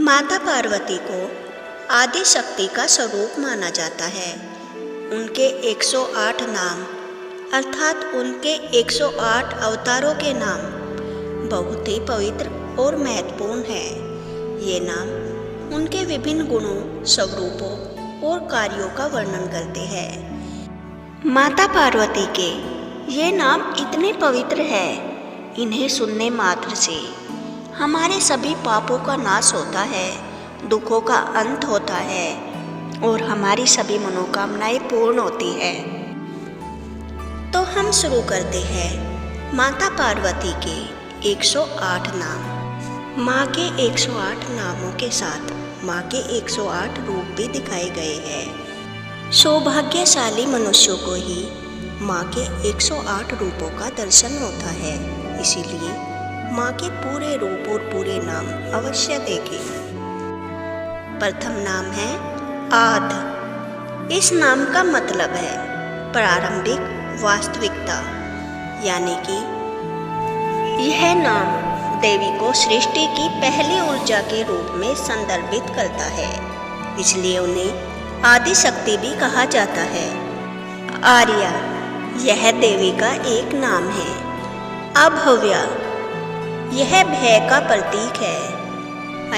माता पार्वती को आदि शक्ति का स्वरूप माना जाता है। उनके 108 नाम अर्थात उनके 108 अवतारों के नाम बहुत ही पवित्र और महत्वपूर्ण हैं। ये नाम उनके विभिन्न गुणों, स्वरूपों और कार्यों का वर्णन करते हैं। माता पार्वती के ये नाम इतने पवित्र हैं, इन्हें सुनने मात्र से हमारे सभी पापों का नाश होता है, दुखों का अंत होता है और हमारी सभी मनोकामनाएं पूर्ण होती है। तो हम शुरू करते हैं माता पार्वती के 108 नाम। माँ के 108 नामों के साथ माँ के 108 रूप भी दिखाए गए हैं। सौभाग्यशाली मनुष्यों को ही माँ के 108 रूपों का दर्शन होता है, इसीलिए माँ के पूरे रूप और पूरे नाम अवश्य देखें। प्रथम नाम है आदि। इस नाम का मतलब है प्रारंभिक वास्तविकता, यानी कि यह नाम देवी को सृष्टि की पहली ऊर्जा के रूप में संदर्भित करता है, इसलिए उन्हें आदि शक्ति भी कहा जाता है। आर्या यह देवी का एक नाम है। अभव्या यह भय का प्रतीक है।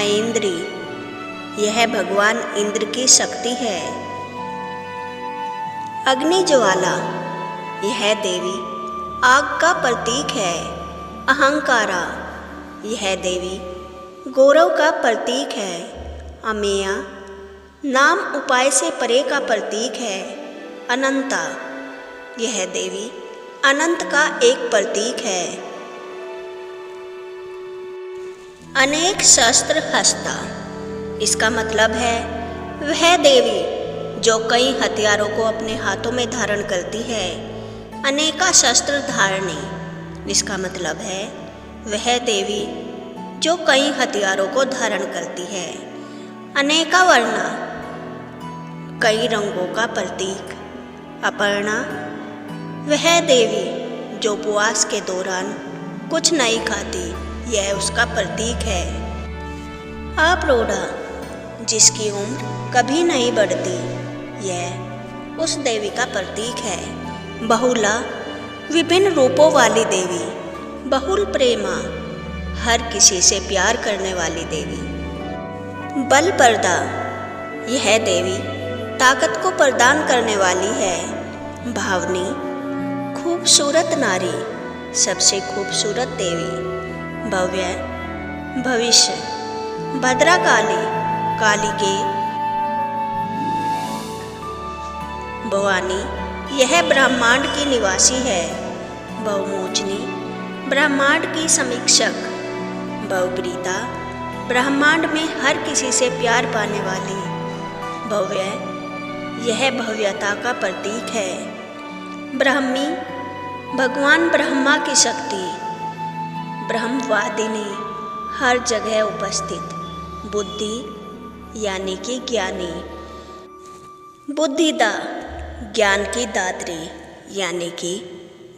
ऐन्द्री यह भगवान इंद्र की शक्ति है। अग्निज्वाला यह देवी आग का प्रतीक है। अहंकारा यह देवी गौरव का प्रतीक है। अमेया नाम उपाय से परे का प्रतीक है। अनंता यह देवी अनंत का एक प्रतीक है। अनेक शस्त्र हस्ता इसका मतलब है वह देवी जो कई हथियारों को अपने हाथों में धारण करती है। अनेका शस्त्र धारणी इसका मतलब है वह देवी जो कई हथियारों को धारण करती है। अनेका वर्णा कई रंगों का प्रतीक। अपर्णा वह देवी जो उपवास के दौरान कुछ नहीं खाती, यह उसका प्रतीक है। अप्रोढ़ा जिसकी उम्र कभी नहीं बढ़ती, यह उस देवी का प्रतीक है। बहुला विभिन्न रूपों वाली देवी। बहुल प्रेमा हर किसी से प्यार करने वाली देवी। बलप्रदा यह देवी ताकत को प्रदान करने वाली है। भावनी खूबसूरत नारी, सबसे खूबसूरत देवी। भव्य भविष्य। भद्रकाली काली के। भवानी यह ब्रह्मांड की निवासी है। बहुमोचनी ब्रह्मांड की समीक्षक। भवप्रीता ब्रह्मांड में हर किसी से प्यार पाने वाली। भव्य यह भव्यता का प्रतीक है। ब्रह्मी भगवान ब्रह्मा की शक्ति। ब्रह्मवादिनी हर जगह उपस्थित। बुद्धि यानी कि ज्ञानी। बुद्धिदा ज्ञान की दात्री यानी कि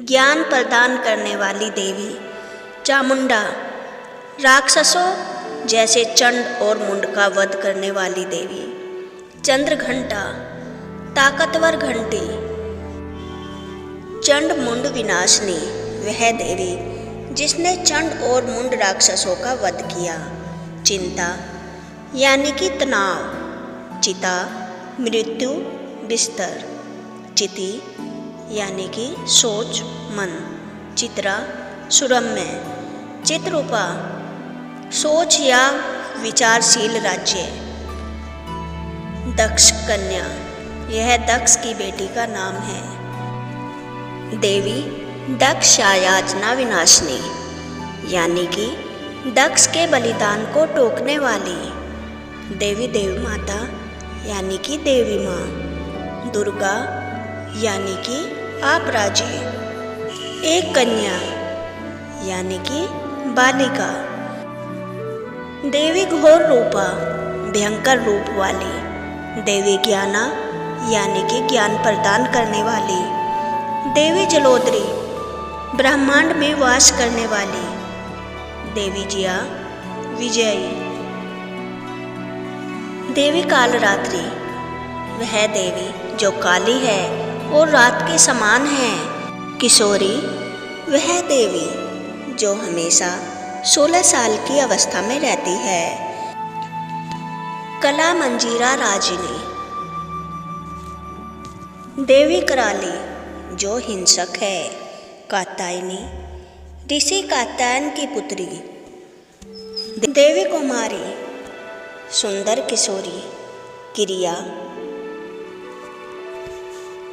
ज्ञान प्रदान करने वाली देवी। चामुंडा राक्षसों जैसे चंड और मुंड का वध करने वाली देवी। चंद्रघंटा ताकतवर घंटी। चंड मुंड विनाशनी वह देवी जिसने चंड और मुंड राक्षसों का वध किया। चिंता यानी कि तनाव। चिता मृत्यु बिस्तर। चिति यानी कि सोच मन। चित्रा सुरम्य। चित्ररूपा सोच या विचारशील राज्य। दक्ष कन्या यह दक्ष की बेटी का नाम है। देवी दक्ष याचना विनाशनी यानी कि दक्ष के बलिदान को टोकने वाली। देवी देवी माता यानी कि देवी माँ। दुर्गा यानी कि अपराजित। एक कन्या यानी कि बालिका। देवी घोर रूपा भयंकर रूप वाली। देवी ज्ञाना यानी कि ज्ञान प्रदान करने वाली। देवी जलोदरी ब्रह्मांड में वास करने वाली। देवी जिया विजयी। देवी कालरात्रि, वह देवी जो काली है और रात के समान है। किशोरी, वह देवी जो हमेशा 16 साल की अवस्था में रहती है। कला मंजीरा राजिनी, देवी कराली जो हिंसक है। कात्यायनी, ऋषि कात्यायन की पुत्री। देवी कुमारी, सुंदर किशोरी। किरिया,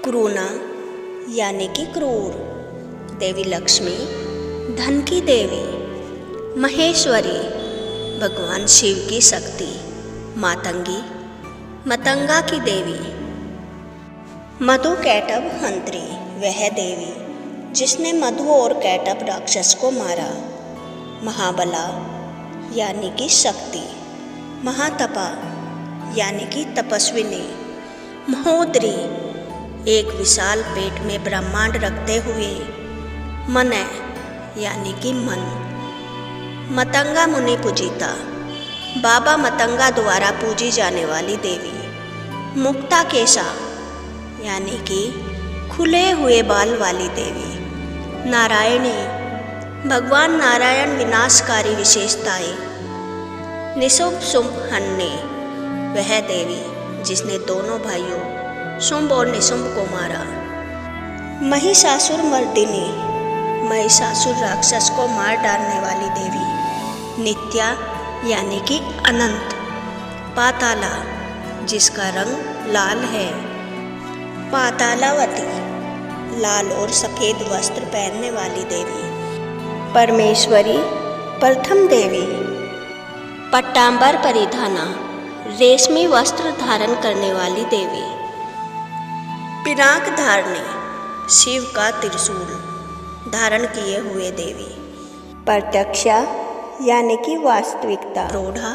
क्रूना यानी कि क्रूर। देवी लक्ष्मी, धन की देवी। महेश्वरी, भगवान शिव की शक्ति। मातंगी, मतंगा की देवी। मधु कैटभ हंत्री, वह देवी जिसने मधु और कैटभ राक्षस को मारा। महाबला यानी कि शक्ति। महातपा यानी कि तपस्विनी। महोदरी, एक विशाल पेट में ब्रह्मांड रखते हुए। मनय यानी कि मन। मतंगा मुनि पूजिता, बाबा मतंगा द्वारा पूजी जाने वाली देवी। मुक्ता केशा यानी कि खुले हुए बाल वाली देवी। नारायणी, भगवान नारायण विनाशकारी विशेषताएं। निशुंभ शुंभ हन्नी, वह देवी जिसने दोनों भाइयों शुंभ और निशुंभ को मारा। महिषासुर मर्दिनी, महिषासुर राक्षस को मार डालने वाली देवी। नित्या यानी कि अनंत। पाताला, जिसका रंग लाल है। पातालावती, लाल और सफ़ेद वस्त्र पहनने वाली देवी। परमेश्वरी, प्रथम देवी। पट्टांबर परिधाना, रेशमी वस्त्र धारण करने वाली देवी। पिनाक धारणी, शिव का त्रिशूल धारण किए हुए देवी। प्रत्यक्षा यानी कि वास्तविकता। प्रौढ़ा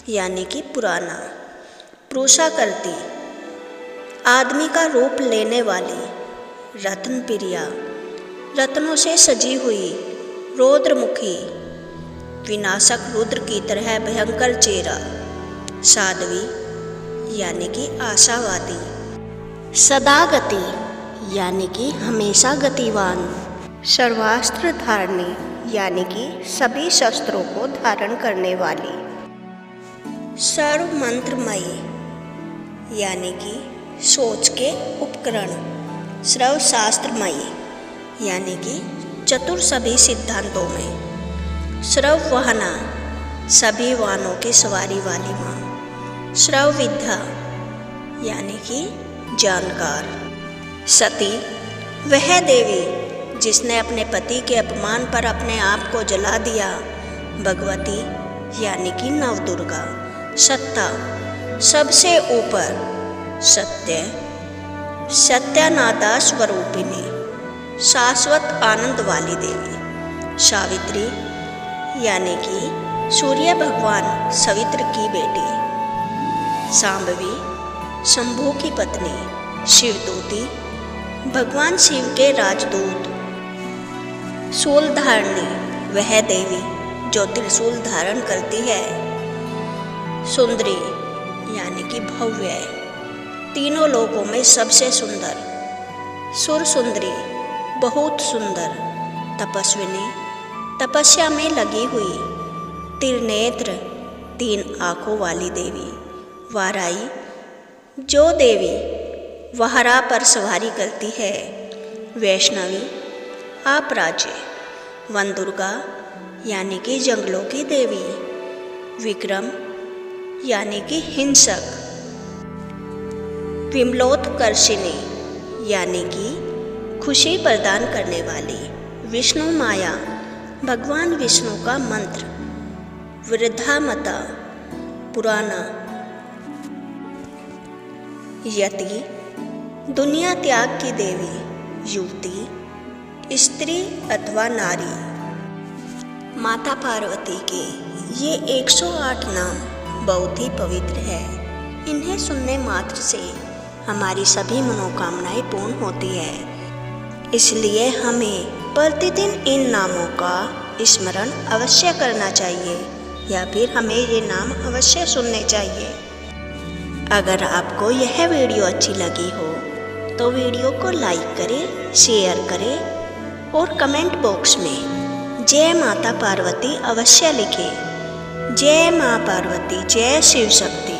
यानी कि पुराना। पुरुषाकृति, आदमी का रूप लेने वाली। रत्न प्रिया, रत्नों से सजी हुई। रौद्रमुखी, विनाशक रुद्र की तरह भयंकर चेहरा। साध्वी यानी कि आशावादी। सदागति यानी कि हमेशा गतिवान। सर्वास्त्र धारणी यानी कि सभी शस्त्रों को धारण करने वाली। सर्व मंत्रमयी यानी कि सोच के उपकरण। श्रव शास्त्रमयी यानी कि चतुर सभी सिद्धांतों में। श्रव वहना, सभी वाहनों की सवारी वाली माँ। श्रव विद्या यानी कि जानकार। सती, वह देवी जिसने अपने पति के अपमान पर अपने आप को जला दिया। भगवती यानी कि नवदुर्गा। सत्ता, सबसे ऊपर। सत्य, सत्यानादा स्वरूपिणी, शाश्वत आनंद वाली देवी। सावित्री यानी कि सूर्य भगवान सवित्र की बेटी। सांबवी, शंभू की पत्नी। शिवदूती, भगवान शिव के राजदूत। शूलधारिणी, वह देवी जो त्रिशूल धारण करती है। सुंदरी यानी कि भव्य, तीनों लोकों में सबसे सुंदर। सुर सुंदरी, बहुत सुंदर। तपस्विनी, तपस्या में लगी हुई। त्रिनेत्र, 3 आँखों वाली देवी। वाराई, जो देवी वहरा पर सवारी करती है। वैष्णवी, अपराज्य। वनदुर्गा यानी कि जंगलों की देवी। विक्रम यानी कि हिंसक। विमलोत्कर्षिणी यानी कि खुशी प्रदान करने वाली। विष्णु माया, भगवान विष्णु का मंत्र। वृद्धामता, पुराना। यति, दुनिया त्याग की देवी। युवती, स्त्री अथवा नारी। माता पार्वती के ये 108 नाम बहुत ही पवित्र है। इन्हें सुनने मात्र से हमारी सभी मनोकामनाएं पूर्ण होती है। इसलिए हमें प्रतिदिन इन नामों का स्मरण अवश्य करना चाहिए या फिर हमें ये नाम अवश्य सुनने चाहिए। अगर आपको यह वीडियो अच्छी लगी हो तो वीडियो को लाइक करें, शेयर करें और कमेंट बॉक्स में जय माता पार्वती अवश्य लिखें। जय माँ पार्वती, जय शिव शक्ति।